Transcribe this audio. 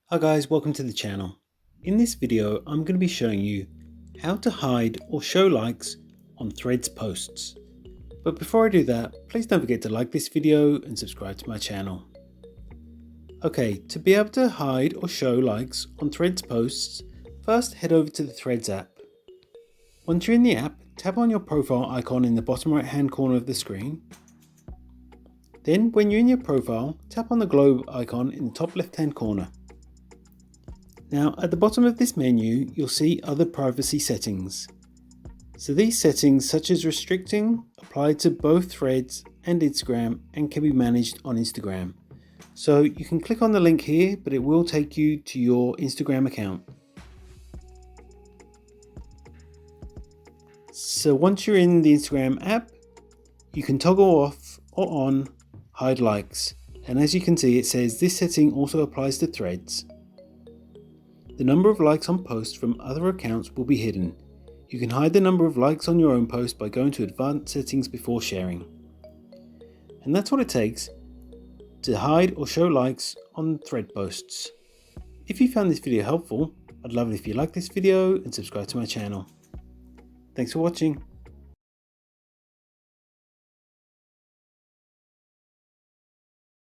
Hi guys, welcome to the channel. In this video, I'm going to be showing you how to hide or show likes on Threads posts. But before I do that, please don't forget to like this video and subscribe to my channel. Okay, to be able to hide or show likes on Threads posts, first head over to the Threads app. Once you're in the app, tap on your profile icon in the bottom right hand corner of the screen. Then when you're in your profile, tap on the globe icon in the top left hand corner. Now at the bottom of this menu, you'll see other privacy settings. So these settings, such as restricting, apply to both Threads and Instagram and can be managed on Instagram. So you can click on the link here, but it will take you to your Instagram account. So once you're in the Instagram app, you can toggle off or on hide likes. And as you can see, it says this setting also applies to Threads. The number of likes on posts from other accounts will be hidden. You can hide the number of likes on your own post by going to advanced settings before sharing. And that's what it takes to hide or show likes on Thread posts. If you found this video helpful, I'd love it if you like this video and subscribe to my channel. Thanks for watching.